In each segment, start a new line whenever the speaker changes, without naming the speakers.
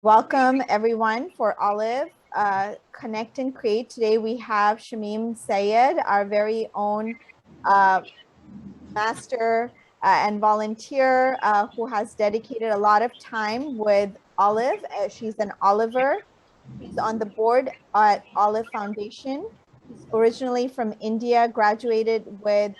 Welcome everyone for Olive Connect and Create. Today we have Shameem Syed, our very own uh, master and volunteer who has dedicated a lot of time with Olive. She's an Oliver. She's on the board at Olive Foundation. She's originally from India, graduated with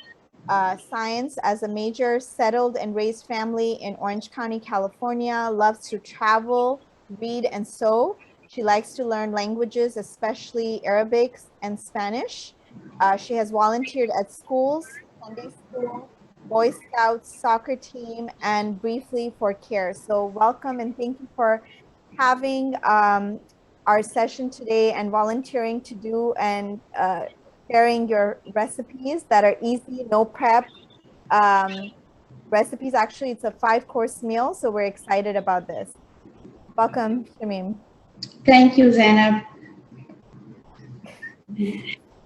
science as a major, settled and raised family in Orange County, California, loves to travel, read, and sew. She likes to learn languages, especially Arabic and Spanish. She has volunteered at schools, Sunday school, Boy Scouts, soccer team, and briefly for CARE. So welcome and thank you for having our session today and volunteering to do and sharing your recipes that are easy, no prep recipes. Actually, it's a 5-course meal, so we're excited about this. Welcome, Shameem.
Thank you, Zainab.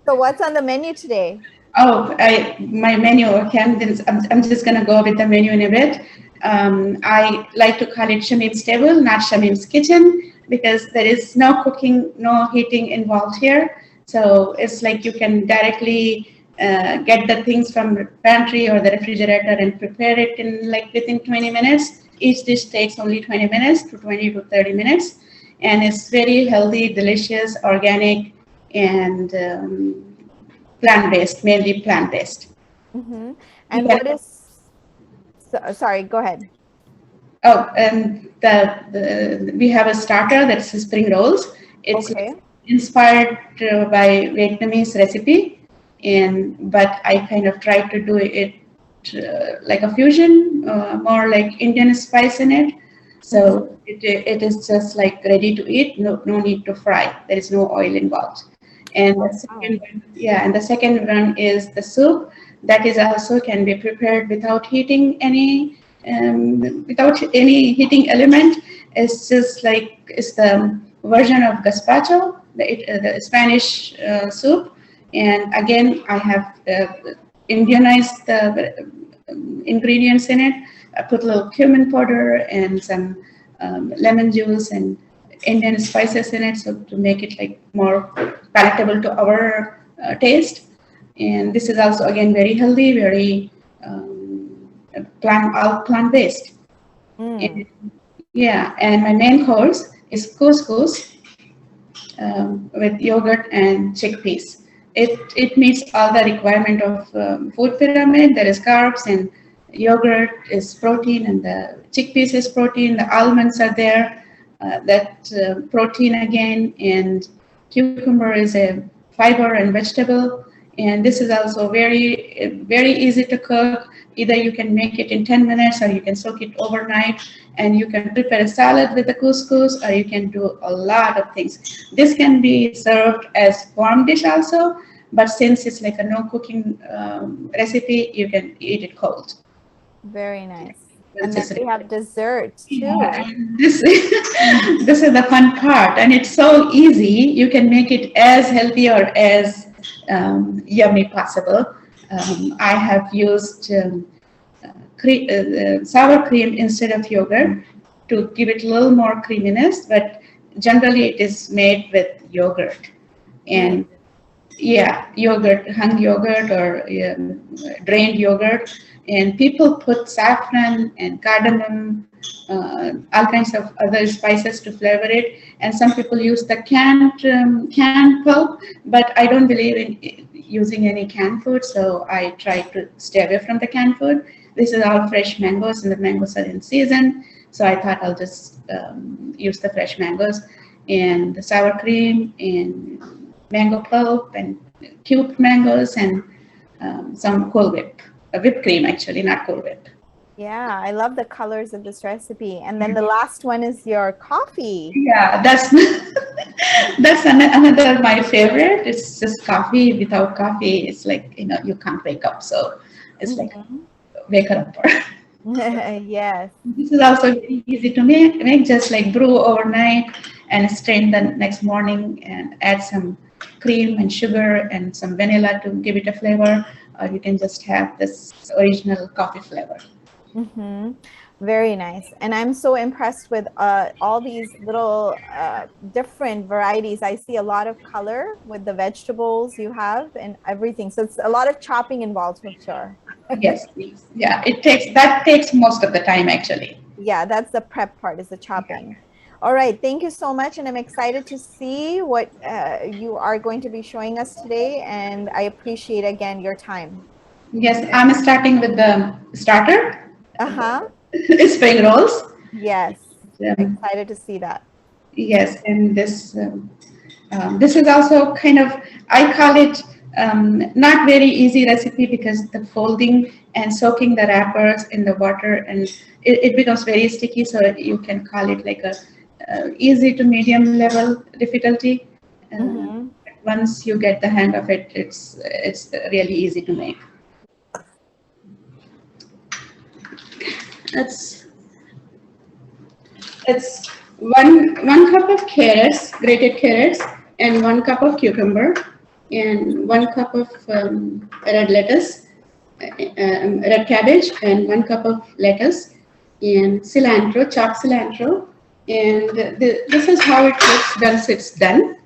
So what's on the menu today?
Oh, my menu. Okay, I'm just gonna go with the menu in a bit. I like to call it Shameem's table, not Shameem's kitchen, because there is no cooking, no heating involved here. So it's like you can directly get the things from the pantry or the refrigerator and prepare it in like within 20 minutes. Each dish takes only 20 minutes to 20 to 30 minutes, and it's very healthy, delicious, organic, and plant-based, mainly plant-based.
Mm-hmm. And what is, sorry, go ahead.
Oh, and we have a starter that's spring rolls. It's
Okay.
inspired by Vietnamese recipe, and but I kind of tried to do it like a fusion, more like Indian spice in it. So it is just like ready to eat. No need to fry. There is no oil involved. And the
Wow.
second one, yeah, and the second one is the soup that is also can be prepared without heating without any heating element. It's just like it's the version of gazpacho, the Spanish soup. And again, I have Indianized the ingredients in it. I put a little cumin powder and some lemon juice and Indian spices in it, so to make it like more palatable to our taste. And this is also again very healthy, very all plant based.
Mm.
Yeah, and my main course is couscous with yogurt and chickpeas. It meets all the requirement of food pyramid. There is carbs and yogurt is protein and the chickpeas is protein. The almonds are there. That protein again, and cucumber is a fiber and vegetable. And this is also very easy to cook. Either you can make it in 10 minutes or you can soak it overnight, and you can prepare a salad with the couscous, or you can do a lot of things. This can be served as warm dish also, but since it's like a no cooking recipe, you can eat it cold.
Very nice. And
Which
then
is
we have dessert
yeah,
too.
and this this is the fun part, and it's so easy. You can make it as healthy or as yummy possible. I have used sour cream instead of yogurt to give it a little more creaminess, but generally it is made with yogurt.
Mm.
And yeah, yogurt, hung yogurt or drained yogurt. And people put saffron and cardamom, all kinds of other spices to flavor it. And some people use the canned pulp, but I don't believe in using any canned food, so I try to stay away from the canned food. This is all fresh mangoes, and the mangoes are in season, so I thought I'll just use the fresh mangoes and the sour cream and mango pulp and cubed mangoes and some whipped cream actually, not Cool Whip.
Yeah, I love the colors of this recipe. And then the last one is your coffee.
Yeah, that's that's another my favorite. It's just coffee. Without coffee, it's like you can't wake up. So it's like
Mhm.
wake up.
Yes.
This is also very easy to make. Just like brew overnight and strain the next morning and add some cream and sugar and some vanilla to give it a flavor. Or you can just have this original coffee flavor.
Hmm. Very nice. And I'm so impressed with all these little different varieties. I see a lot of color with the vegetables you have and everything. So it's a lot of chopping involved for sure.
Yes, yes. Yeah, that takes most of the time actually.
Yeah, that's the prep part is the chopping. All right. Thank you so much. And I'm excited to see what you are going to be showing us today. And I appreciate again your time.
Yes, I'm starting with the starter,
Uh-huh.
spring rolls.
Yes.
Um,
Excited to see that.
yes, and this is also kind of, I call it not very easy recipe because the folding and soaking the wrappers in the water and it becomes very sticky. So you can call it like a easy to medium level difficulty. Uh,
Mm-hmm.
Once you get the hang of it, it's really easy to make. It's It's one cup of carrots, grated carrots, and 1 cup of cucumber, and 1 cup of red lettuce, red cabbage, and 1 cup of lettuce, and cilantro, chopped cilantro, and this is how it looks once it's done.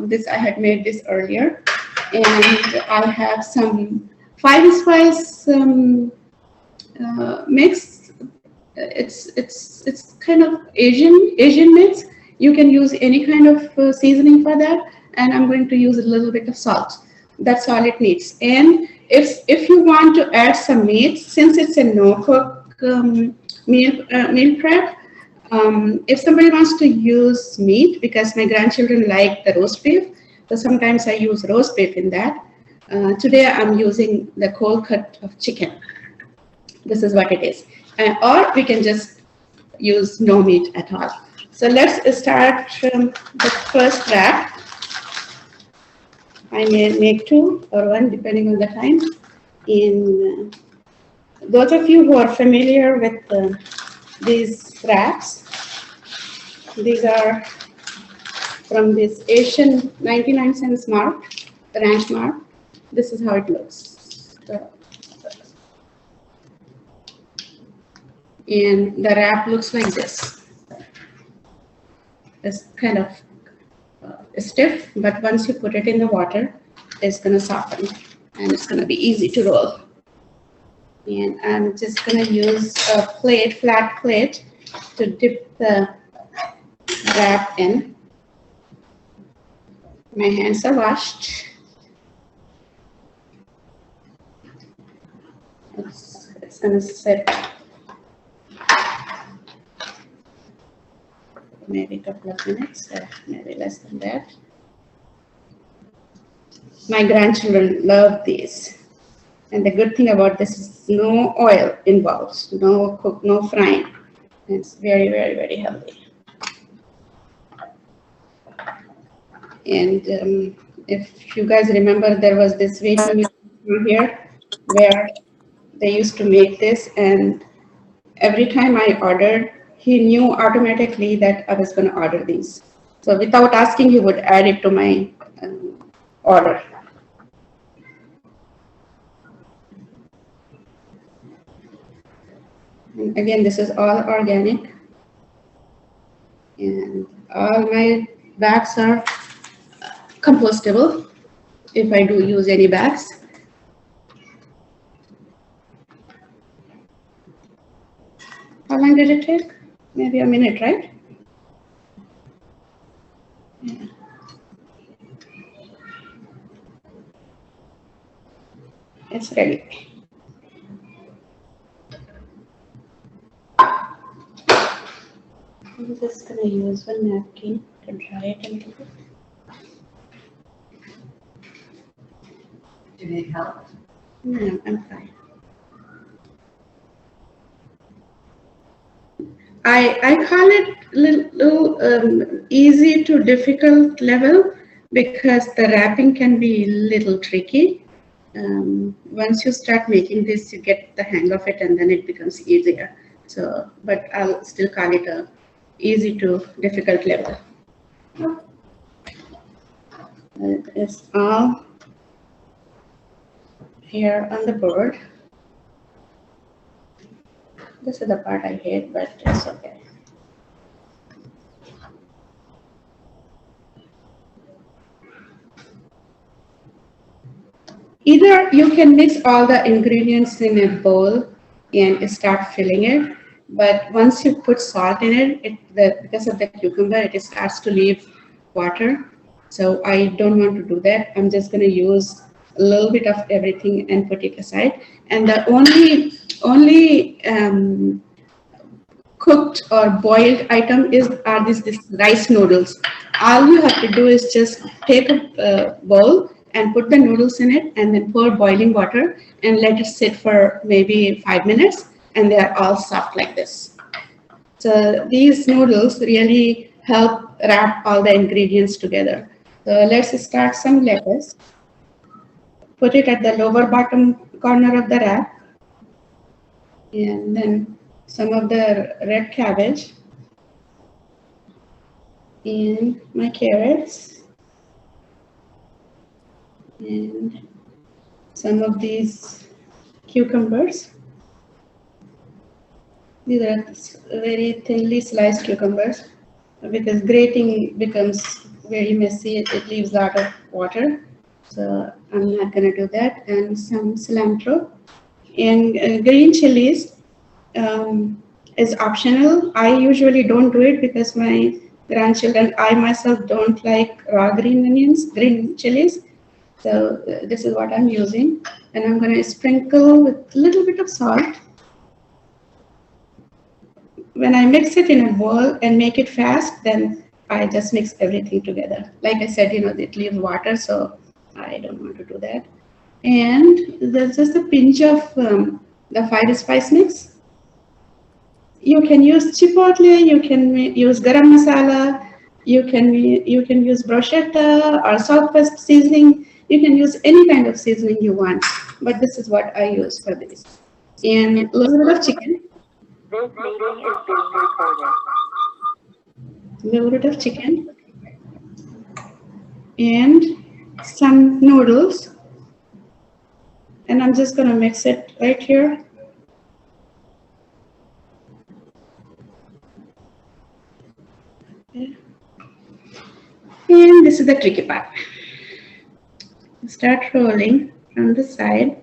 This I had made this earlier, and I have some five spice mix. It's kind of Asian mix. You can use any kind of seasoning for that, and I'm going to use a little bit of salt. That's all it needs. And if you want to add some meat, since it's a no cook meal prep, if somebody wants to use meat, because my grandchildren like the roast beef, so sometimes I use roast beef in that. Today I'm using the cold cut of chicken. This is what it is. Or we can just use no meat at all. So let's start the first wrap. I may make 2 or 1 depending on the time. In those of you who are familiar with these wraps, these are from this Asian 99 cents mark, the ranch mark. This is how it looks. And the wrap looks like this. It's kind of stiff, but once you put it in the water, it's going to soften and it's going to be easy to roll. And I'm just going to use a plate, flat plate, to dip the wrap in. My hands are washed. It's going to sit maybe a couple of minutes, maybe less than that. My grandchildren love these. And the good thing about this is no oil involved, no cook, no frying. It's very, very, very healthy. And if you guys remember, there was this Vietnamese here where they used to make this, and every time I ordered, he knew automatically that I was going to order these. So without asking, he would add it to my order. And again, this is all organic, and all my bags are compostable if I do use any bags. How long did it take? Maybe a minute, right? Yeah. It's ready. I'm just gonna use one napkin to dry it a little bit.
Do you need help?
No, I'm fine. I call it little easy to difficult level because the wrapping can be little tricky. Once you start making this, you get the hang of it, and then it becomes easier. So, but I'll still call it a easy to difficult level. It's all here on the board. This is the part I hate, but it's okay. Either you can mix all the ingredients in a bowl and start filling it, but once you put salt in it, because of the cucumber, it starts to leave water. So I don't want to do that. I'm just going to use a little bit of everything and put it aside. And the only cooked or boiled item are these rice noodles. All you have to do is just take a bowl and put the noodles in it and then pour boiling water and let it sit for maybe 5 minutes, and they are all soft like this. So these noodles really help wrap all the ingredients together. So let's start some lettuce. Put it at the lower bottom corner of the wrap, and then some of the red cabbage and my carrots and some of these cucumbers. These are very thinly sliced cucumbers because grating becomes very messy. It leaves a lot of water. So I'm not going to do that. And some cilantro and green chilies. Is optional. I usually don't do it because my grandchildren, I myself don't like raw green chilies. So this is what I'm using. And I'm going to sprinkle with a little bit of salt. When I mix it in a bowl and make it fast, then I just mix everything together. Like I said, it leaves water, so I don't want to do that. And there's just a pinch of the 5-spice mix. You can use chipotle, you can use garam masala, you can use bruschetta or southwest seasoning. You can use any kind of seasoning you want, but this is what I use for this. And a little bit of chicken.
This meeting is being recorded.
A little bit of chicken. And some noodles. And I'm just going to mix it right here. Okay. And this is the tricky part. Start rolling from the side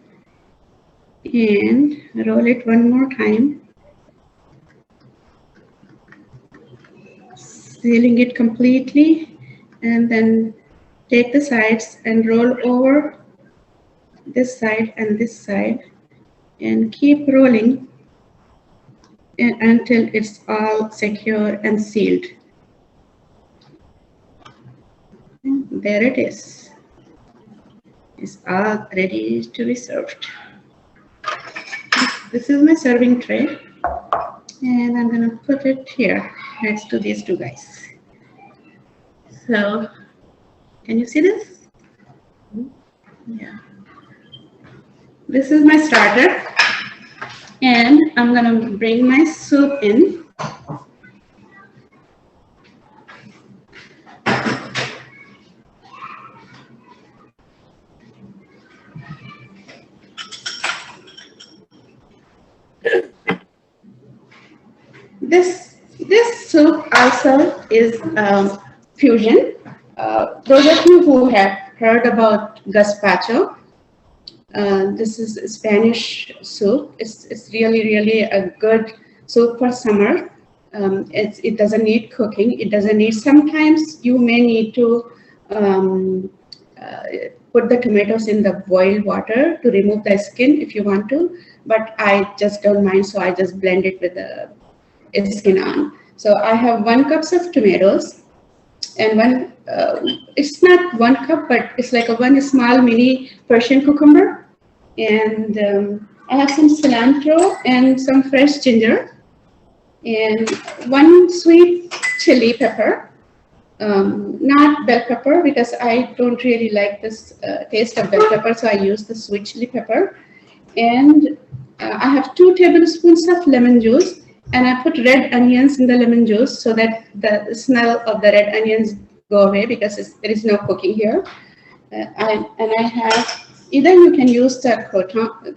and roll it one more time, sealing it completely, and then take the sides and roll over this side and this side and keep rolling until it's all secure and sealed. And there it is. It's all ready to be served. This is my serving tray, and I'm going to put it here next to these two guys. So, can you see this? Yeah. This is my starter, and I'm going to bring my soup in. This soup also is fusion. Those of you who have heard about gazpacho, this is Spanish soup. It's really a good soup for summer. It doesn't need cooking. It doesn't need. Sometimes you may need to put the tomatoes in the boiled water to remove the skin if you want to. But I just don't mind, so I just blend it with the skin on. So I have 1 cup of tomatoes and one. It's not 1 cup, but it's like one small mini Persian cucumber. And I have some cilantro and some fresh ginger and 1 sweet chili pepper. Not bell pepper because I don't really like this taste of bell pepper, so I use the sweet chili pepper. And I have 2 tablespoons of lemon juice, and I put red onions in the lemon juice so that the smell of the red onions go away because there is no cooking here. And I have, either you can use the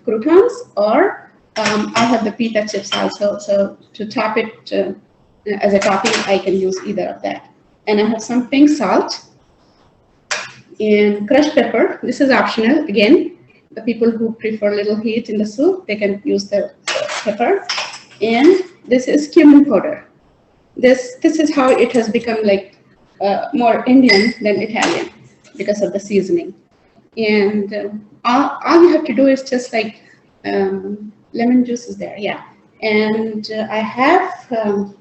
croutons or I have the pita chips also, so to top it as a topping, I can use either of that. And I have some pink salt and crushed pepper. This is optional. Again, the people who prefer little heat in the soup, they can use the pepper. And this is cumin powder. This is how it has become like more Indian than Italian because of the seasoning. And all you have to do is just like lemon juice is there, yeah. And I have the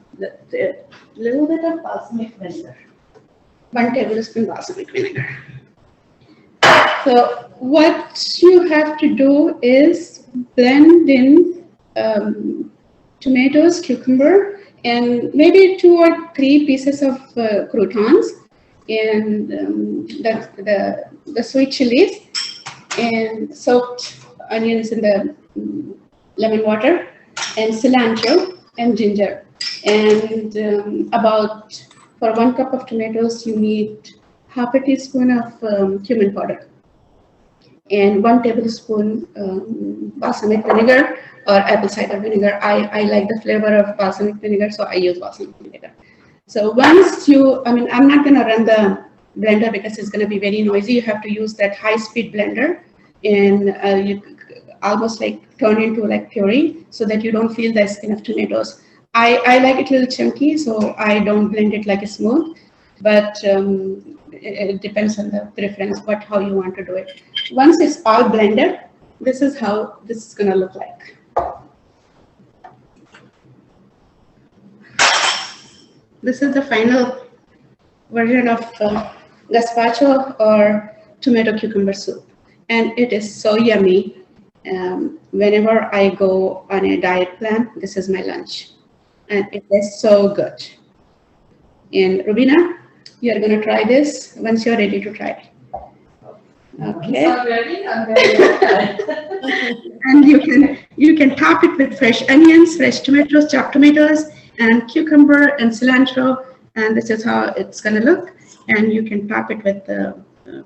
little bit of balsamic vinegar, 1 tablespoon balsamic vinegar. So what you have to do is blend in tomatoes, cucumber, and maybe 2 or 3 pieces of croutons, and the sweet chilies, and soaked onions in the lemon water, and cilantro and ginger. And for 1 cup of tomatoes, you need half a teaspoon of cumin powder and 1 tablespoon balsamic vinegar or apple cider vinegar. I like the flavor of balsamic vinegar, so I use balsamic vinegar. So once I'm not going to run the blender because it's going to be very noisy. You have to use that high-speed blender, and you almost like turn into like puree so that you don't feel the skin of tomatoes. I like it a little chunky, so I don't blend it like a smooth, but it depends on the preference, how you want to do it. Once it's all blended, this is how this is going to look like. This is the final version of gazpacho or tomato cucumber soup, and it is so yummy. Whenever I go on a diet plan, this is my lunch, and it is so good. And Rubina, you're going to try this once you're ready to try it. Okay.
I'm ready. I'm ready.
And you can top it with fresh onions, fresh tomatoes, chopped tomatoes, and cucumber and cilantro, and this is how it's going to look. And you can top it with the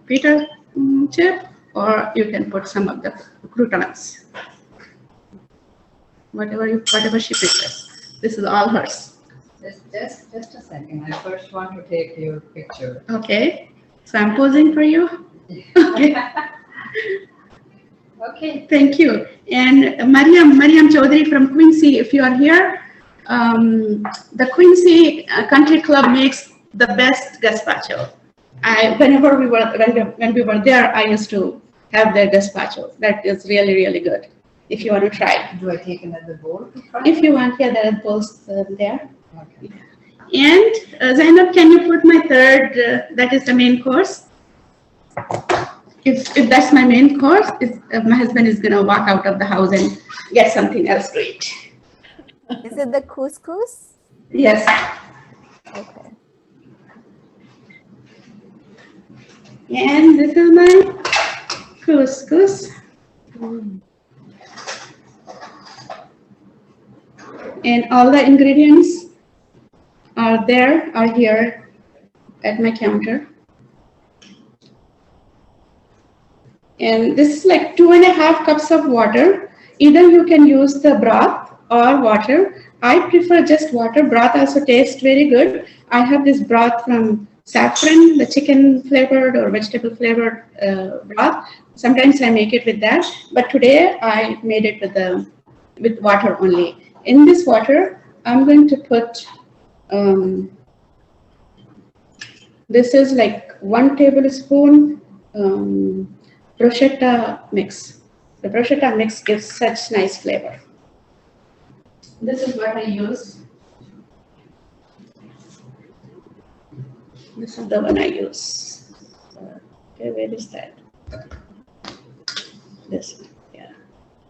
pita chip, or you can put some of the croutons, whatever she prefers. This is all hers.
Just a second. I first want to take your picture.
Okay, so I'm posing for you. Okay.
Okay.
Thank you. And Mariam Chaudhary from Quincy, if you are here, the Quincy Country Club makes the best gazpacho. When we were there, I used to have their gazpacho. That is really, really good. If you want to try.
Do I take another bowl?
If you want, yeah, there are bowls there.
Okay.
And Zainab, can you put my third? That is the main course. If that's my main course, my husband is gonna walk out of the house and get something else to eat.
Is it the couscous?
Yes.
Okay.
And this is my couscous. And all the ingredients are here at my counter. And this is like 2.5 cups of water. Either you can use the broth or water. I prefer just water. Broth also tastes very good. I have this broth from saffron, the chicken flavored or vegetable flavored broth. Sometimes I make it with that, but today I made it with water only. In this water, I'm going to put, this is like 1 tablespoon bruschetta mix. The bruschetta mix gives such nice flavor. This is what I use. This is the one I use. Okay, where is that? This one, yeah.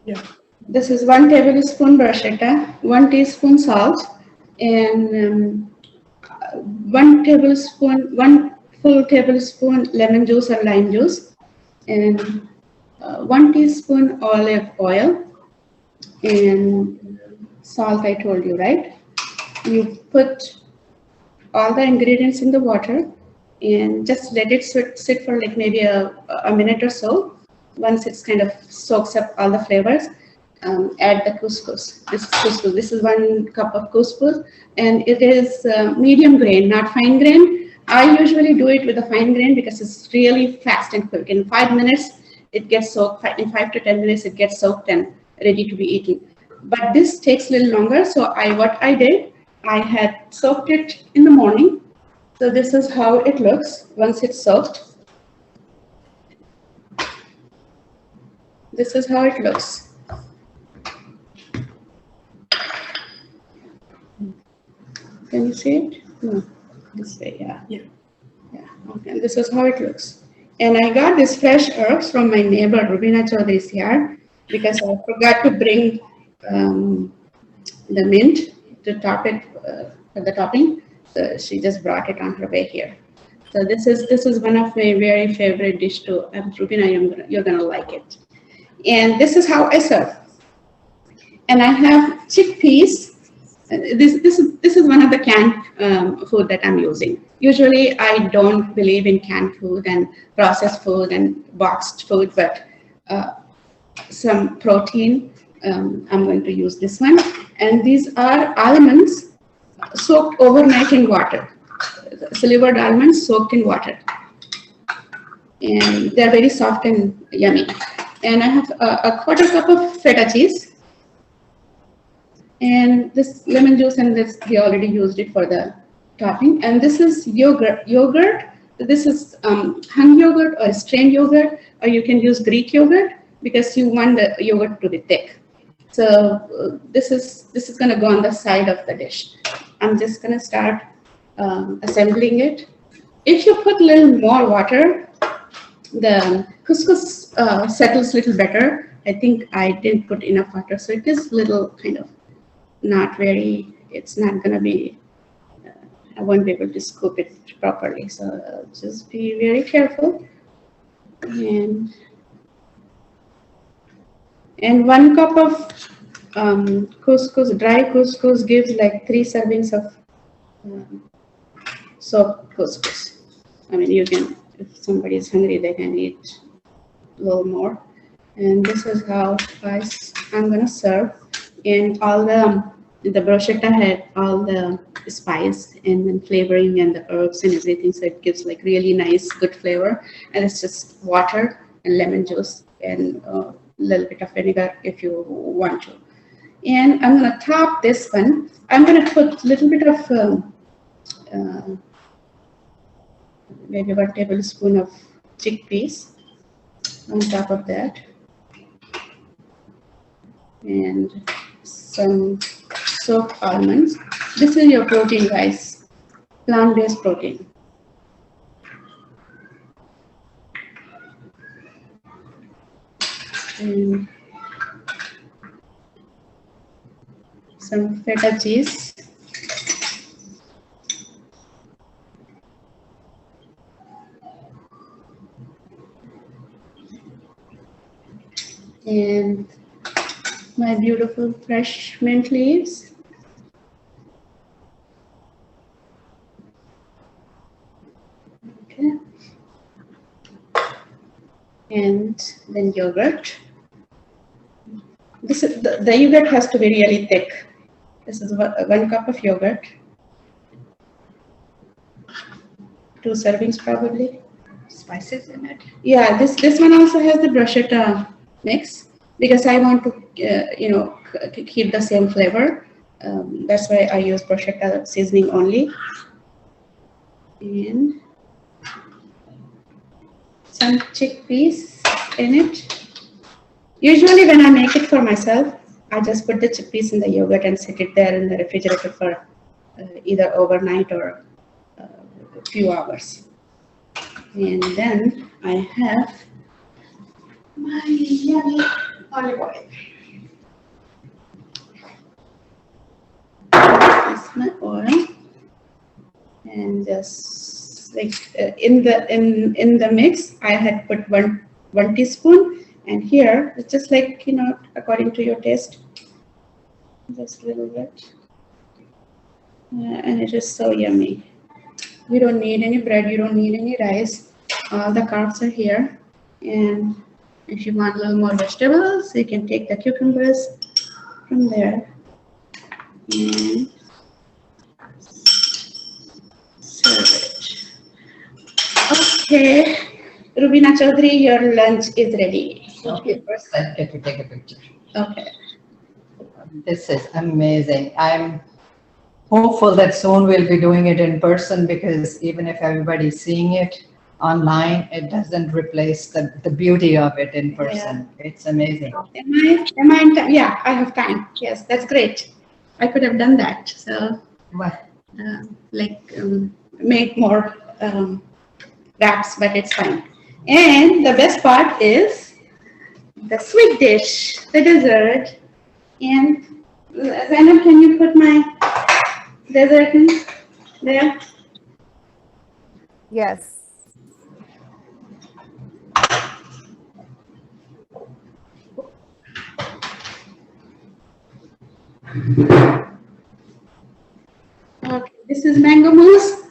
Yeah.
This is 1 tablespoon bruschetta, 1 teaspoon salt, and 1 full tablespoon lemon juice or lime juice, and 1 teaspoon olive oil, and salt I told you, right? You put all the ingredients in the water and just let it sit for like maybe a minute or so. Once it's kind of soaks up all the flavors, add the couscous. This is couscous. This is 1 cup of couscous, and it is medium grain, not fine grain. I usually do it with a fine grain because it's really fast and quick. In 5 minutes, it gets soaked. In 5 to 10 minutes, it gets soaked and ready to be eaten. But this takes a little longer. So what I did, I had soaked it in the morning. So this is how it looks once it's soaked. This is how it looks. Can you see it? No, this way, yeah. Yeah. Okay, this is how it looks. And I got these fresh herbs from my neighbor Rubina Chaudhary's yard because I forgot to bring the mint to top it for the topping. So she just brought it on her way here. So this is one of my very favorite dish too. Rubina, you're gonna like it. And this is how I serve. And I have chickpeas. This is one of the canned food that I'm using. Usually I don't believe in canned food and processed food and boxed food, but some protein, I'm going to use this one. And these are almonds soaked overnight in water. Slivered almonds soaked in water. And they're very soft and yummy. And I have a quarter cup of feta cheese. And this lemon juice, and this we already used it for the topping. And this is yogurt. This is hung yogurt or strained yogurt, or you can use Greek yogurt because you want the yogurt to be thick. So this is going to go on the side of the dish. I'm just going to start assembling it. If you put a little more water, the couscous settles a little better. I think I didn't put enough water, so it is little kind of not very, it's not going to be, I won't be able to scoop it properly. So just be very careful. And 1 cup of couscous, dry couscous gives like 3 servings of soaked couscous. I mean, you can, if somebody is hungry, they can eat a little more. And this is how I'm going to serve. And all the bruschetta had all the spice and then flavoring and the herbs and everything, so it gives like really nice, good flavor. And it's just water and lemon juice and a little bit of vinegar if you want to. And I'm going to top this one. I'm going to put a little bit of maybe 1 tablespoon of chickpeas on top of that. And some soaked almonds. This is your protein, guys. Plant-based protein. And some feta cheese. And my beautiful fresh mint leaves. Okay. And then yogurt. This is the yogurt has to be really thick. This is 1 cup of yogurt. 2 servings probably.
Spices in it?
Yeah, this one also has the bruschetta mix because I want to keep the same flavor. That's why I use bruschetta seasoning only. And some chickpeas in it. Usually when I make it for myself, I just put the chickpeas in the yogurt and set it there in the refrigerator for either overnight or a few hours. And then I have my yummy olive oil. That's my oil. And just like in the mix, I had put one teaspoon, and here it's just like according to your taste, just a little bit, and it is so yummy. You don't need any bread, you don't need any rice. All the carbs are here, and If you want a little more vegetables, you can take the cucumbers from there and serve it. Okay, Rubina Chaudhary, your lunch is ready.
Okay, first I get to take a picture.
Okay.
This is amazing. I'm hopeful that soon we'll be doing it in person, because even if everybody's seeing it online, it doesn't replace the beauty of it in person. It's amazing.
Am I in time? Yeah, I have time. Yes, that's great. I could have done that. So,
What?
make more wraps, but it's fine. And the best part is the sweet dish, the dessert. And Zainab, can you put my dessert in there?
Yes.
Okay, this is mango mousse.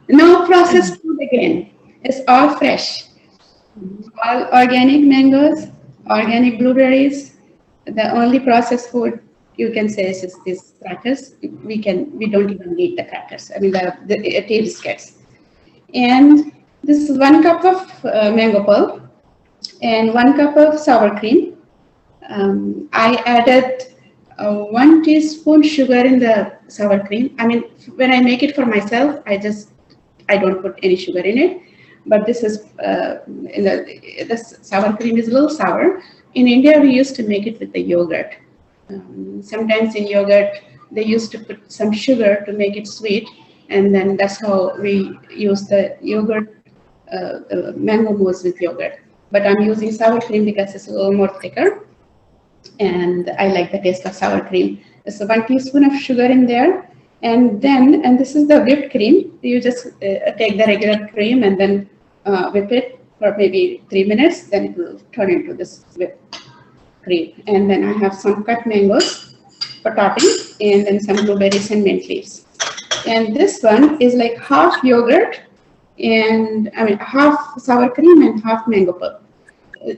No processed food again. It's all fresh. All organic mangoes, organic blueberries. The only processed food you can say is just these crackers. We don't even need the crackers. I mean the tea biscuits. And this is 1 cup of mango pulp and 1 cup of sour cream. I added 1 teaspoon sugar in the sour cream. I mean, when I make it for myself, I don't put any sugar in it. But this is the sour cream is a little sour. In India, we used to make it with the yogurt. Sometimes in yogurt, they used to put some sugar to make it sweet, and then that's how we use the yogurt, mango mousse with yogurt. But I'm using sour cream because it's a little more thicker, and I like the taste of sour cream. So 1 teaspoon of sugar in there, and this is the whipped cream. You just take the regular cream and then whip it for maybe 3 minutes, then it will turn into this whipped cream. And then I have some cut mangoes for topping, and then some blueberries and mint leaves. And this one is like half yogurt, and I mean half sour cream and half mango pulp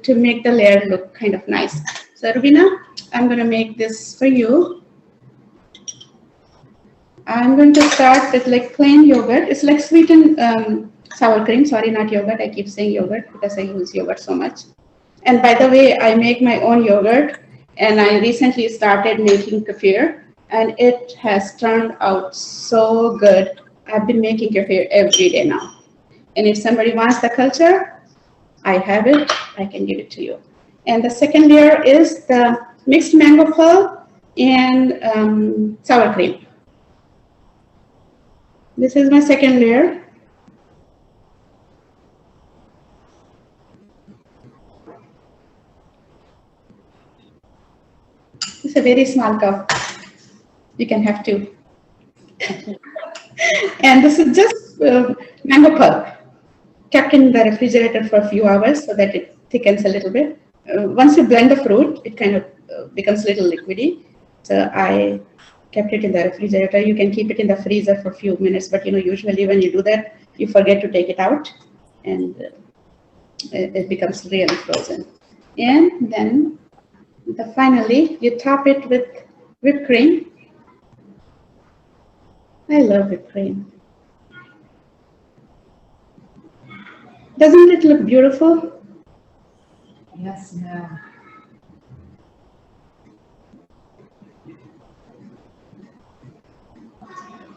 to make the layer look kind of nice. So Rubina, I'm going to make this for you. I'm going to start with like plain yogurt. It's like sweetened sour cream. Sorry, not yogurt. I keep saying yogurt because I use yogurt so much. And by the way, I make my own yogurt, and I recently started making kefir, and it has turned out so good. I've been making kefir every day now. And if somebody wants the culture, I have it. I can give it to you. And the second layer is the mixed mango pulp and sour cream. This is my second layer. It's a very small cup. You can have two. And this is just mango pulp, kept in the refrigerator for a few hours so that it thickens a little bit. Once you blend the fruit, it kind of becomes a little liquidy. So I kept it in the refrigerator. You can keep it in the freezer for a few minutes, but usually when you do that, you forget to take it out, and it becomes really frozen. And then finally, you top it with whipped cream. I love whipped cream. Doesn't it look beautiful?
Yes, yeah.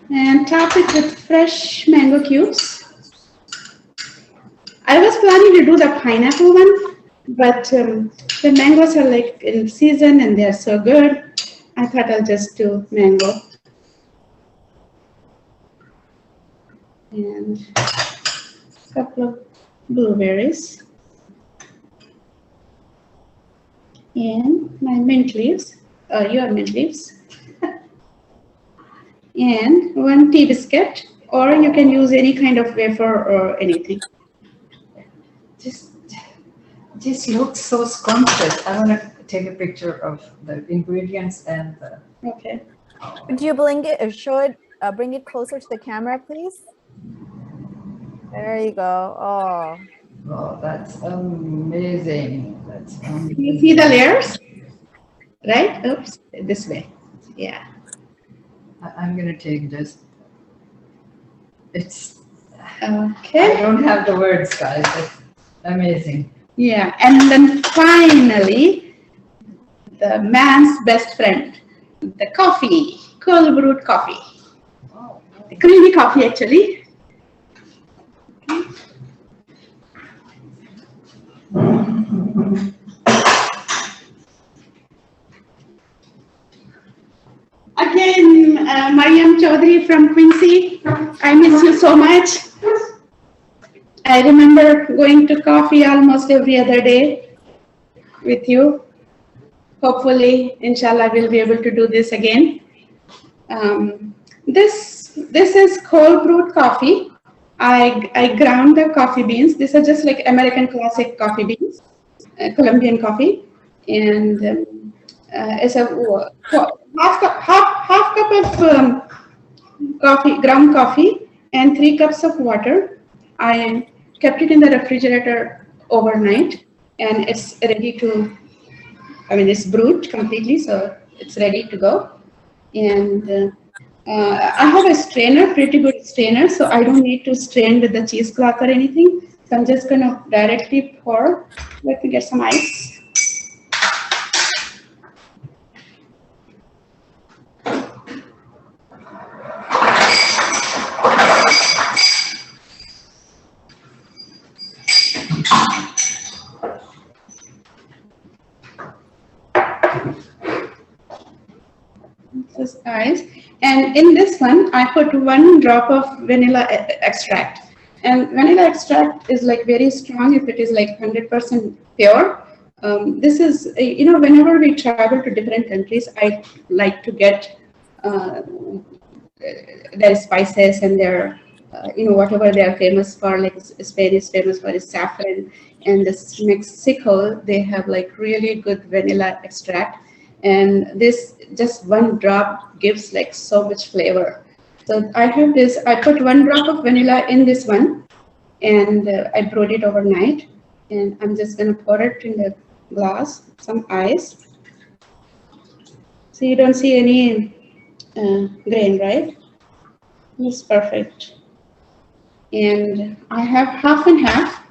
And top it with fresh mango cubes. I was planning to do the pineapple one, but the mangoes are like in season and they're so good. I thought I'll just do mango. And a couple of blueberries. And my mint leaves, your mint leaves. And 1 tea biscuit, or you can use any kind of wafer or anything.
This looks so scrumptious. I want to take a picture of the ingredients and the...
Okay.
Could you bring it or show it, bring it closer to the camera, please? There you go. Oh,
Oh, that's amazing. That's
Can you see the
amazing.
layers? Right? Oops, this way. Yeah.
I'm going to take just, it's,
Okay.
I don't have the words, guys. It's amazing.
Yeah, and then finally, the man's best friend, the coffee, cold brewed coffee,
Oh,
the creamy coffee actually. Again, Mariam Chaudhary from Quincy, I miss you so much. I remember going to coffee almost every other day with you. Hopefully, inshallah, we'll be able to do this again. This is cold brewed coffee. I ground the coffee beans. These are just like American classic coffee beans, Colombian coffee, and it's a half cup of coffee, ground coffee, and 3 cups of water. I kept it in the refrigerator overnight, and it's ready to. I mean, it's brewed completely, so it's ready to go. And I have a strainer, pretty good strainer, so I don't need to strain with the cheesecloth or anything. So I'm just gonna directly pour. Let me get some ice. This is ice. And in this one, I put 1 drop of vanilla extract. And vanilla extract is like very strong if it is like 100% pure. This is, whenever we travel to different countries, I like to get their spices and their, whatever they are famous for, like Spain is famous for is saffron. And this Mexico, they have like really good vanilla extract. And this just 1 drop gives like so much flavor. So I have this, I put 1 drop of vanilla in this one, and I brewed it overnight. And I'm just gonna pour it in the glass, some ice. So you don't see any grain, right? It's perfect. And I have half and half.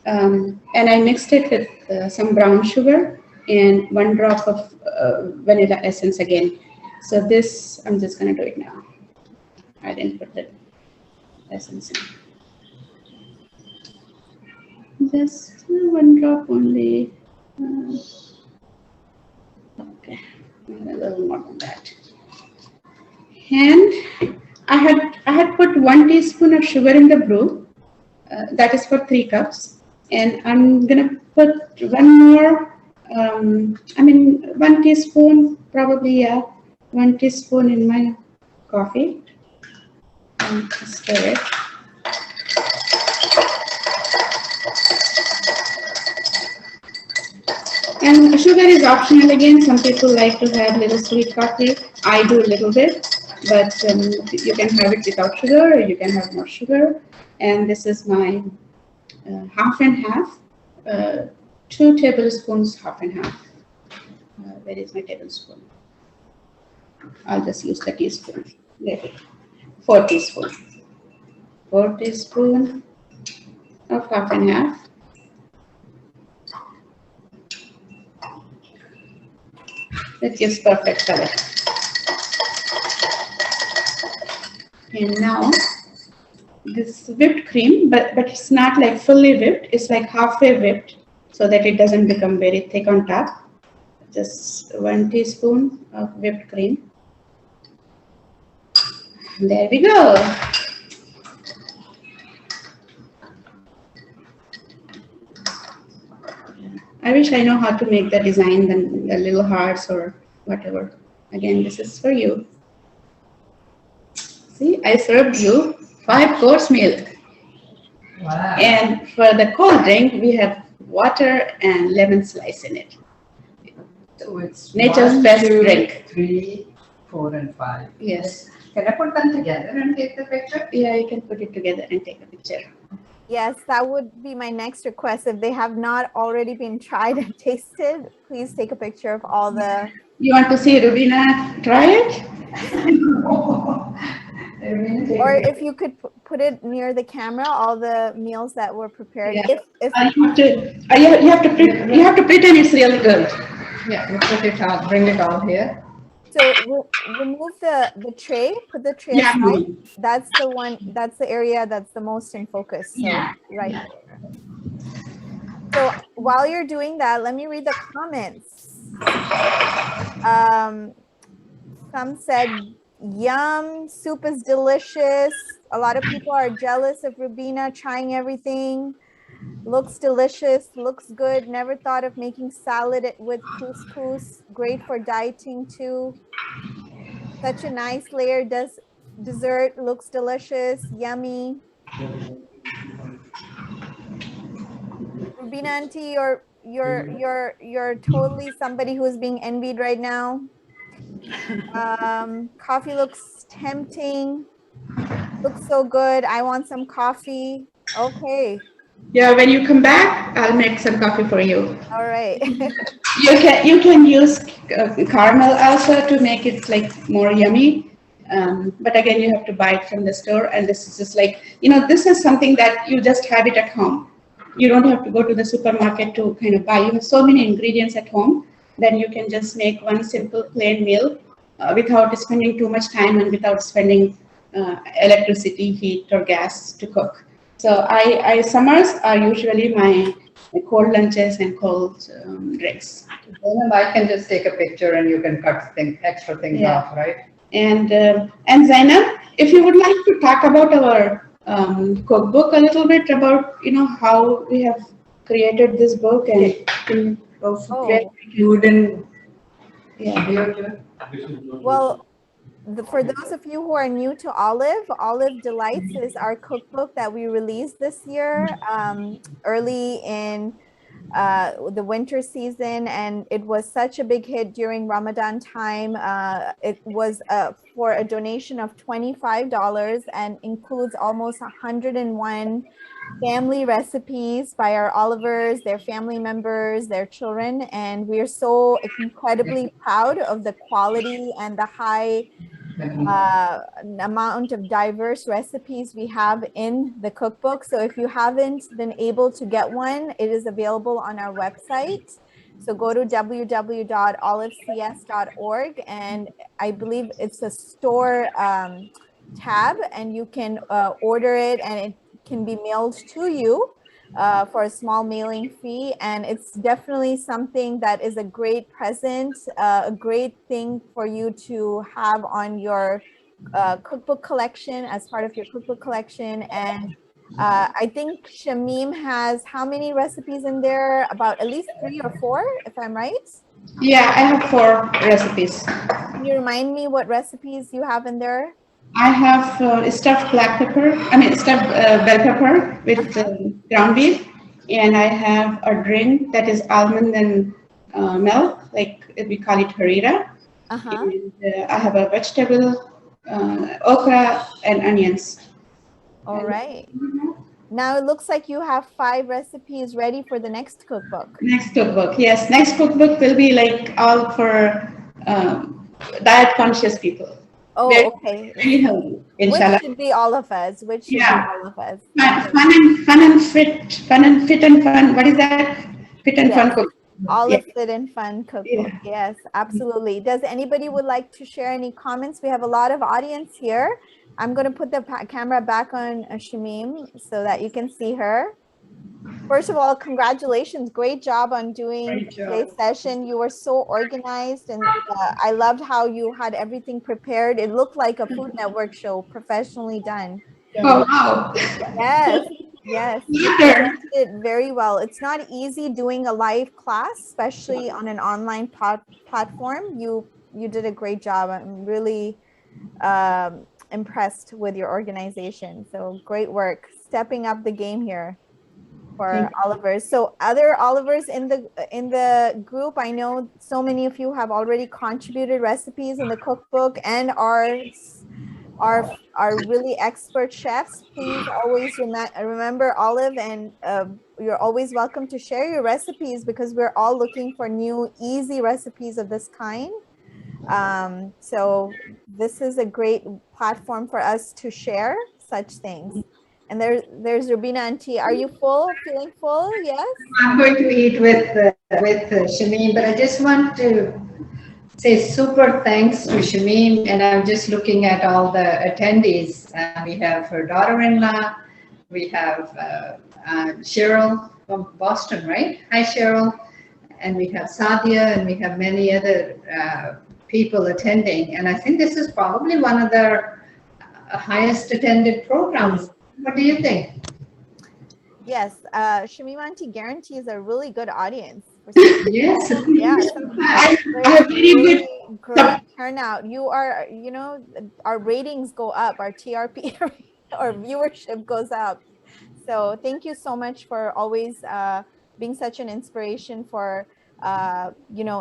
And I mixed it with some brown sugar and 1 drop of vanilla essence again. So this, I'm just gonna do it now. I didn't put the essence in. Just 1 drop only. Okay, a little more than that. And I had put 1 teaspoon of sugar in the brew. That is for 3 cups. And I'm gonna put 1 more. 1 teaspoon, probably, yeah, 1 teaspoon in my coffee. And stir it. And sugar is optional again. Some people like to have little sweet coffee. I do a little bit, but you can have it without sugar or you can have more sugar. And this is my half and half, 2 tablespoons, half and half. Where is my tablespoon? I'll just use the teaspoon. There. 4 teaspoons. 4 teaspoons of half and half. That gives perfect color. And now this whipped cream, but it's not like fully whipped, it's like halfway whipped so that it doesn't become very thick on top. Just 1 teaspoon of whipped cream. And there we go. I wish I know how to make the design, the little hearts or whatever. Again, this is for you. See, I served you 5-course meal.
wow.
And for the cold drink, we have water and lemon slice in it.
So it's
Nature's
1,
best
2,
drink.
3, 4, and 5.
Yes.
Can I put them together and take the picture?
Yeah, you can put it together and take a picture.
Yes, that would be my next request. If they have not already been tried and tasted, please take a picture of all the.
You want to see Rubina try it?
Or if you could put it near the camera, all the meals that were prepared.
Yeah.
If
You have to pretend it's really good.
Yeah, you put it out, bring it all here.
so, remove the tray, put the tray
Yeah.
aside. That's the one. That's the area that's the most in focus. So
Yeah.
right. So while you're doing that, let me read the comments. Some said, yum, soup is delicious. A lot of people are jealous of Rubina trying everything. Looks delicious, looks good. Never thought of making salad with couscous. Great for dieting too. Such a nice layer. Dessert looks delicious, yummy. Rubina auntie, you're totally somebody who is being envied right now. Coffee looks tempting. Looks so good. I want some coffee. Okay.
Yeah, when you come back, I'll make some coffee for you.
All right.
You can use caramel also to make it like more yummy. But again, you have to buy it from the store, and this is just like this is something that you just have it at home. You don't have to go to the supermarket to kind of buy. You have so many ingredients at home that you can just make one simple plain meal without spending too much time and without spending electricity, heat, or gas to cook. So I summers are usually my cold lunches and cold drinks.
Zainab, I can just take a picture and you can cut extra things
Yeah.
off, right?
And Zainab, if you would like to talk about our cookbook a little bit about how we have created this book and
Oh,
Wooden.
yeah.
well, for those of you who are new to Olive Delights is our cookbook that we released this year, early in the winter season, and it was such a big hit during Ramadan time. It was for a donation of $25 and includes almost 101 family recipes by our Olivers, their family members, their children, and we are so incredibly proud of the quality and the high amount of diverse recipes we have in the cookbook. So if you haven't been able to get one, it is available on our website. So go to www.olivecs.org, and I believe it's a store tab, and you can order it, and it can be mailed to you for a small mailing fee. And it's definitely something that is a great present, a great thing for you to have on your cookbook collection, as part of your cookbook collection. And I think Shameem has how many recipes in there? About at least 3 or 4, if I'm right.
Yeah, I have 4 recipes.
Can you remind me what recipes you have in there?
I have stuffed stuffed bell pepper with ground beef, and I have a drink that is almond and milk, like we call it harira.
Uh-huh.
And I have a vegetable, okra, and onions.
All right. Now it looks like you have 5 recipes ready for the next cookbook.
Next cookbook, yes. Next cookbook will be like all for diet conscious people.
Oh,
Very,
okay.
very healthy,
Which
inshallah.
should be all of us. Which should be
Yeah.
all of us.
Fun and fit, fit and fun. What is that? Fit and fun
Yes.
cook.
Olive
Yeah.
Fit and Fun cookbook.
Yeah.
Yes, absolutely. Does anybody would like to share any comments? We have a lot of audience here. I'm going to put the camera back on Shameem so that you can see her. First of all, congratulations. Great job on doing today's session. You were so organized, and I loved how you had everything prepared. It looked like a Food Network show, professionally done.
Oh wow.
Yes, yes, you presented it very well. It's not easy doing a live class, especially on an online platform. You did a great job. I'm really impressed with your organization. So great work, stepping up the game here for Olivers. So other Olivers in the group, I know so many of you have already contributed recipes in the cookbook and are are really expert chefs. Please always remember Olive, and you're always welcome to share your recipes, because we're all looking for new easy recipes of this kind. So this is a great platform for us to share such things. And there's Rubina Auntie. Are you full? Feeling full? Yes?
I'm going to eat with Shameem, but I just want to say super thanks to Shameem, and I'm just looking at all the attendees. We have her daughter-in-law, we have Cheryl from Boston, right? Hi, Cheryl. And we have Sadia, and we have many other people attending. And I think this is probably one of their highest attended programs. What do you think?
Yes. Shameem Auntie guarantees a really good audience.
Yes.
Yeah.
I
There's
have very
really
good.
great turnout. Our ratings go up, our TRP or viewership goes up. So thank you so much for always being such an inspiration for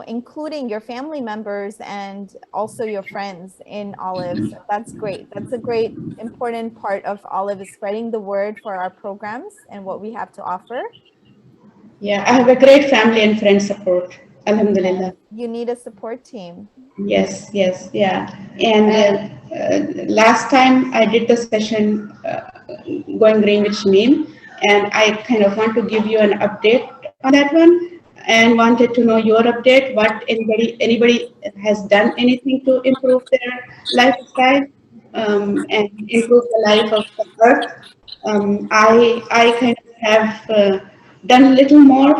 including your family members and also your friends in Olive. So that's great. That's a great important part of Olive, is spreading the word for our programs and what we have to offer.
Yeah, I have a great family and friend support. Alhamdulillah.
You need a support team.
Yes, yes, yeah. And last time I did the session going green with Shameem, and I kind of want to give you an update on that one, and wanted to know your update. What anybody has done anything to improve their lifestyle and improve the life of the earth. I kind of have done a little more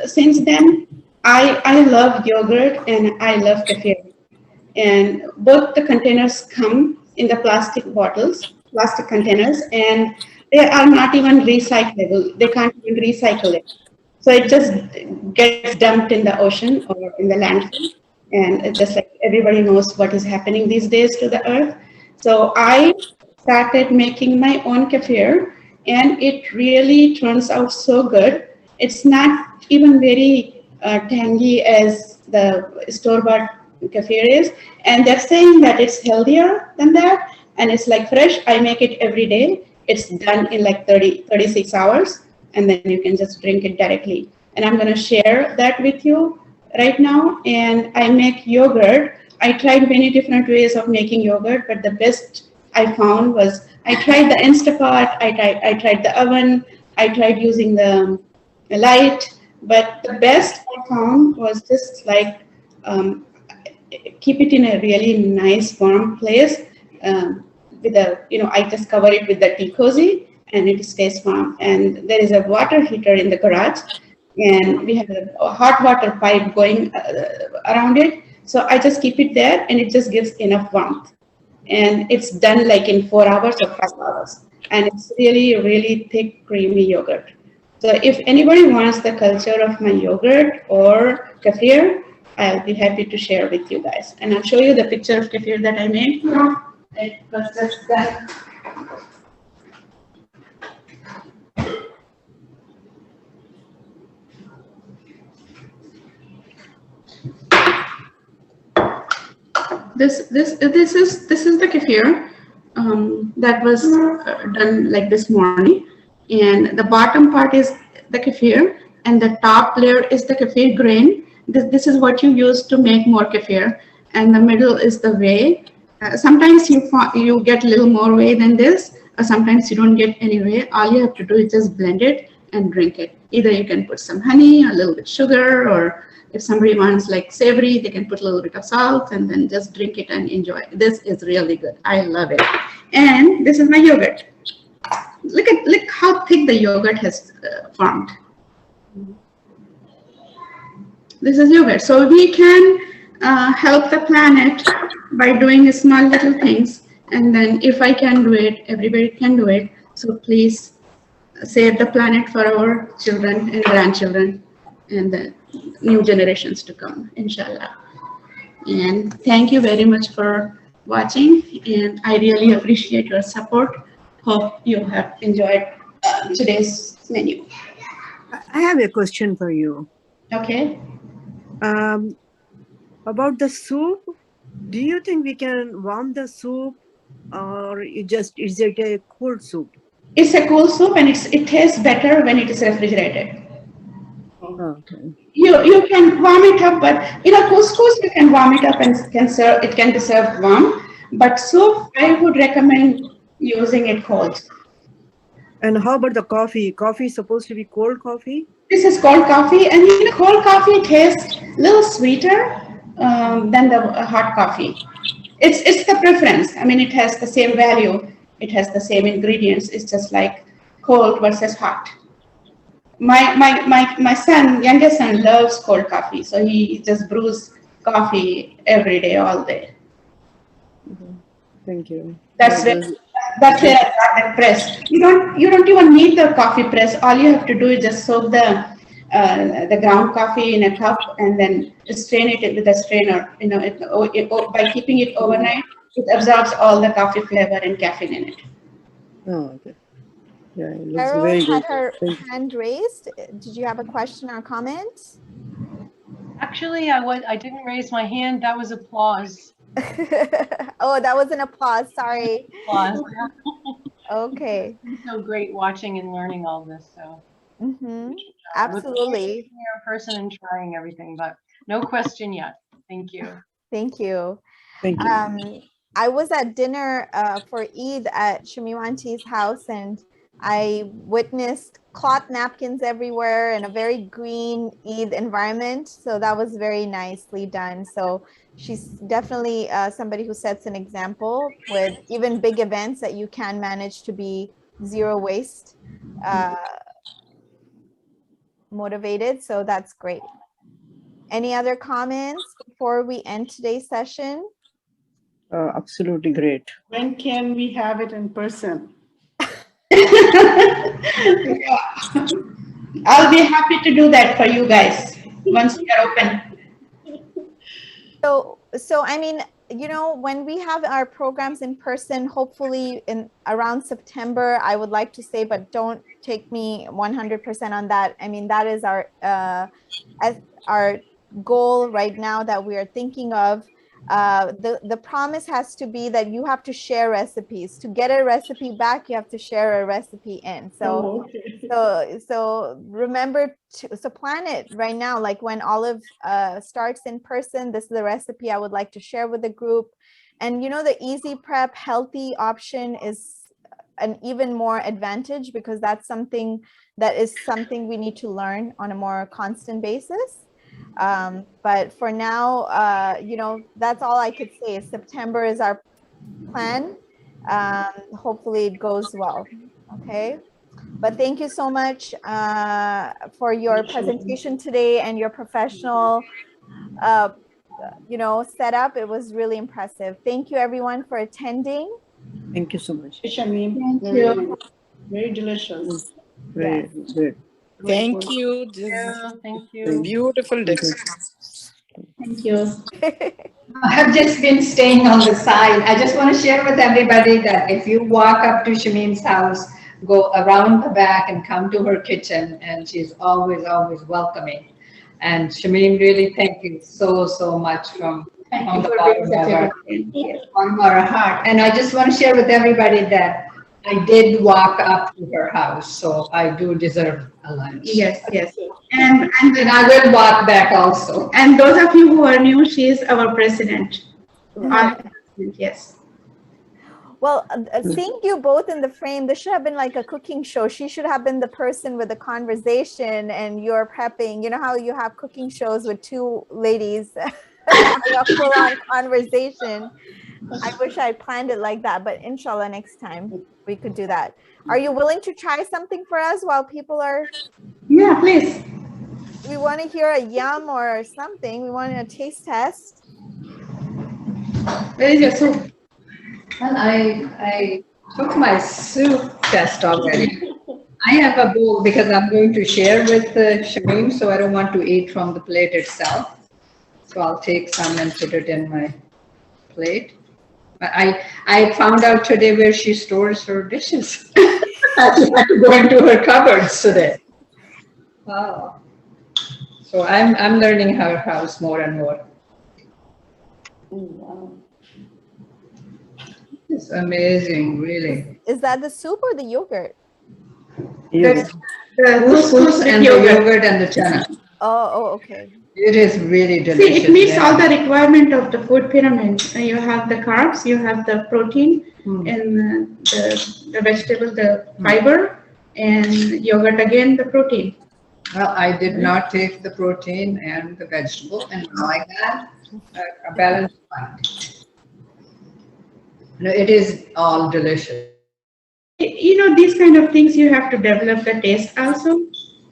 since then. I love yogurt and I love kefir, and both the containers come in the plastic containers, and they are not even recyclable. They can't even recycle it. So it just gets dumped in the ocean or in the landfill. And it's just like everybody knows what is happening these days to the earth. So I started making my own kefir, and it really turns out so good. It's not even very tangy as the store-bought kefir is, and they're saying that it's healthier than that, and it's like fresh. I make it every day. It's done in like 36 hours, and then you can just drink it directly. And I'm going to share that with you right now. And I make yogurt. I tried many different ways of making yogurt, but the best I found was I tried the Instapot, I tried the oven, I tried using the light, but the best I found was just like keep it in a really nice warm place with a, I just cover it with the tea cozy and it stays warm. And there is a water heater in the garage, and we have a hot water pipe going around it. So I just keep it there, and it just gives enough warmth. And it's done like in 4 hours or 5 hours. And it's really, really thick, creamy yogurt. So if anybody wants the culture of my yogurt or kefir, I'll be happy to share with you guys. And I'll show you the picture of kefir that I made. It was just done. This is the kefir that was done like this morning, and the bottom part is the kefir, and the top layer is the kefir grain. This is what you use to make more kefir, and the middle is the whey. Sometimes you get a little more whey than this, or sometimes you don't get any whey. All you have to do is just blend it and drink it. Either you can put some honey, a little bit sugar, or if somebody wants like savory, they can put a little bit of salt and then just drink it and enjoy. This is really good. I love it. And this is my yogurt. Look how thick the yogurt has formed. This is yogurt. So we can help the planet by doing small little things. And then if I can do it, everybody can do it. So please save the planet for our children and grandchildren and the new generations to come, inshallah. And thank you very much for watching, and I really appreciate your support. Hope you have enjoyed today's menu.
I have a question for you.
Okay.
About the soup, do you think we can warm the soup or is it a cold soup?
It's a cool soup, and it tastes better when it is refrigerated.
Okay.
You can warm it up, but couscous you can warm it up and it can be served warm. But soup, I would recommend using it cold.
And how about the coffee? Coffee is supposed to be cold coffee?
This is cold coffee, and cold coffee tastes a little sweeter than the hot coffee. It's the preference. I mean, it has the same value. It has the same ingredients. It's just like cold versus hot. My son, youngest son, loves cold coffee, so he just brews coffee every day, all day.
Mhm. Thank you.
That's where
This-
that's where
this-
I got that press. You don't even need the coffee press. All you have to do is just soak the ground coffee in a cup and then strain it with a strainer. By keeping it overnight, it absorbs all the coffee flavor and caffeine in it.
Oh, okay. Yeah, it looks
Carol
very
had
good.
her
Thank you.
hand raised. Did you have a question or comment?
Actually, I didn't raise my hand. That was applause.
Oh, that was an applause. Sorry.
Applause.
Okay.
It's been so great watching and learning all this. So
Mm-hmm.
I look forward to
Absolutely.
being here in person and trying everything, but no question yet. Thank you.
Thank you.
Thank you.
I was at dinner for Eid at Shameem Auntie's house, and I witnessed cloth napkins everywhere in a very green Eid environment. So that was very nicely done. So she's definitely somebody who sets an example with even big events that you can manage to be zero waste motivated. So that's great. Any other comments before we end today's session?
Absolutely great.
When can we have it in person?
I'll be happy to do that for you guys once we are open.
So I mean, when we have our programs in person, hopefully in around September, I would like to say, but don't take me 100% on that. I mean, that is our goal right now that we are thinking of. The promise has to be that you have to share recipes. To get a recipe back, you have to share a recipe in. So so remember to plan it right now. Like when Olive starts in person, this is the recipe I would like to share with the group. And the easy prep healthy option is an even more advantage, because that's something we need to learn on a more constant basis. But for now, that's all I could say. September is our plan. Hopefully it goes well. Okay. But thank you so much for your presentation today and your professional, setup. It was really impressive. Thank you everyone for attending.
Thank you so much.
Shameem,
Thank
very
you.
nice. Very delicious.
Very good.
Thank you. This is
Thank
a
you.
beautiful
Thank
day.
you.
Thank you.
I've just been staying on the side. I just want to share with everybody that if you walk up to Shameem's house, go around the back and come to her kitchen, and she's always, always welcoming. And Shameem, really thank you so much from
Thank
on
you
the
for
bottom
being
of
such a
our,
good friend. Yes.
on our heart. And I just want to share with everybody that I did walk up to her house, so I do deserve a lunch.
Yes, yes. And
And I will walk back also.
and those of you who are new, she is our president. Our president, yes.
Well, seeing you both in the frame, this should have been like a cooking show. She should have been the person with the conversation, and you're prepping. You know how you have cooking shows with two ladies having a full-on conversation. I wish I planned it like that, but inshallah, next time we could do that. Are you willing to try something for us while people are?
Yeah, please.
We want to hear a yum or something. We want a taste test.
Where is your soup?
Well, I took my soup test already. I have a bowl because I'm going to share with Shameem, so I don't want to eat from the plate itself. So I'll take some and put it in my plate. But I found out today where she stores her dishes. I had to go into her cupboards today. Wow. So I'm learning her house more and more.
Oh, wow.
It's amazing, really.
Is that the soup or the yogurt?
Yogurt.
The
Couscous and the yogurt and the chana.
Oh, okay.
It is really
See,
delicious.
it meets
yeah.
all the requirement of the food pyramid. You have the carbs, you have the protein, and the vegetable, the fiber, and yogurt again, the protein.
Well, I did not take the protein and the vegetable, and now I had a balanced diet. No, it is all delicious.
You know, these kind of things you have to develop the taste also.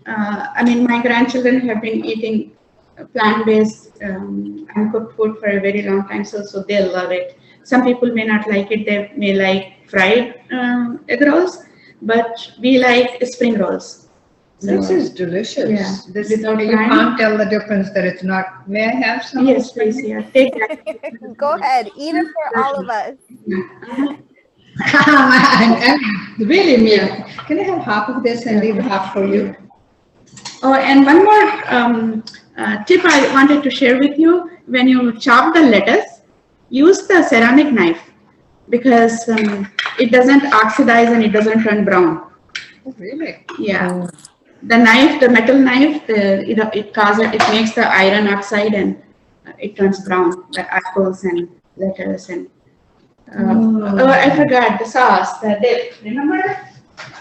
I mean, my grandchildren have been eating plant-based uncooked food for a very long time, so they love it. Some people may not like it; they may like fried egg rolls, but we like spring rolls.
This is delicious.
Yeah,
This
without
you
frying.
can't tell the difference that it's not. May I have some?
Yes, please. Yeah, take that.
Go ahead. Eat it for all of us.
And really, Mia, can I have half of this and leave half for you?
Oh, and one more tip I wanted to share with you. When you chop the lettuce, use the ceramic knife because it doesn't oxidize and it doesn't turn brown.
Oh, really?
Yeah. The knife, the metal knife, it makes the iron oxide and it turns brown. The apples and lettuce and I forgot the sauce, the dip. Remember?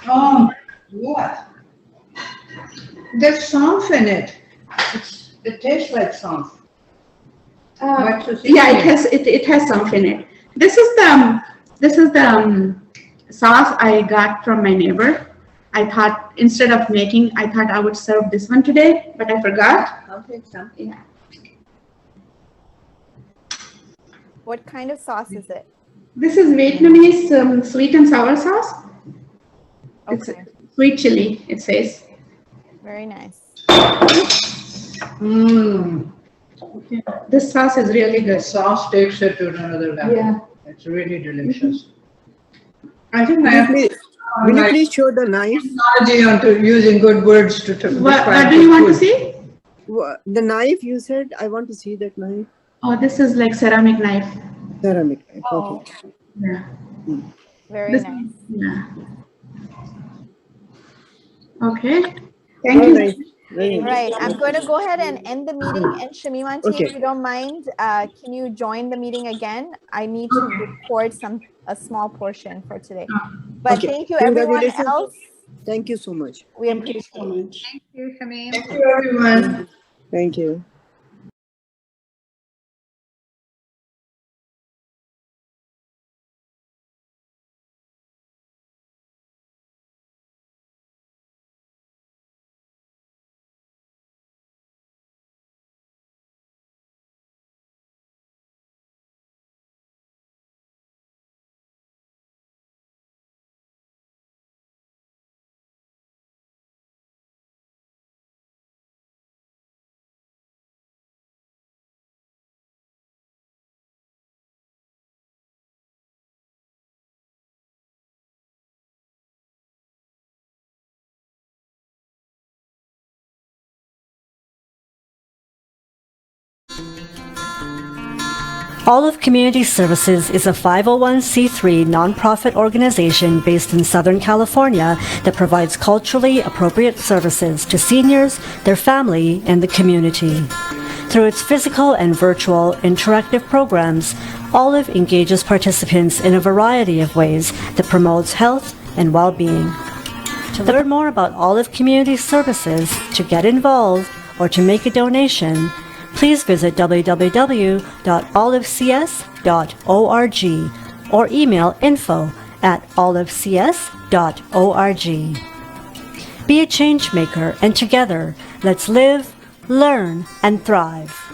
Oh, what? There's sauce in it. It tastes like sauce. What's the
Yeah,
secret?
it has some in it. This is the sauce I got from my neighbor. I thought instead of making, I thought I would serve this one today, but I forgot.
I'll take some.
Yeah.
What kind of sauce is it?
This is Vietnamese sweet and sour sauce. It's
Okay.
sweet chili, it says.
Very nice.
Mmm.
This sauce is really
The
good.
sauce takes it to another level.
Yeah.
It's really delicious. I think I
Will you
have
please, will you please show the knife?
technology onto using good words to describe
What do you want to
food.
see?
The knife you said, I want to see that knife.
Oh, this is like ceramic knife.
Ceramic knife.
Oh,
Okay.
Yeah.
very
This-
nice.
Yeah. Okay. Thank
All
you.
right. Very nice.
Right. I'm going to go ahead and end the meeting. And Shameem Auntie,
Okay.
if you don't mind, can you join the meeting again? I need to record a small portion for today. But
Okay.
thank you, everyone
Congratulations.
else.
Thank you so much.
We
Thank you
appreciate
so
it.
much.
Thank you, Shameem.
Thank you, everyone.
Thank you.
Olive Community Services is a 501c3 nonprofit organization based in Southern California that provides culturally appropriate services to seniors, their family, and the community. Through its physical and virtual interactive programs, Olive engages participants in a variety of ways that promotes health and well-being. To learn more about Olive Community Services, to get involved, or to make a donation, please visit www.olivecs.org or email info@olivecs.org. Be a change maker, and together, let's live, learn, and thrive.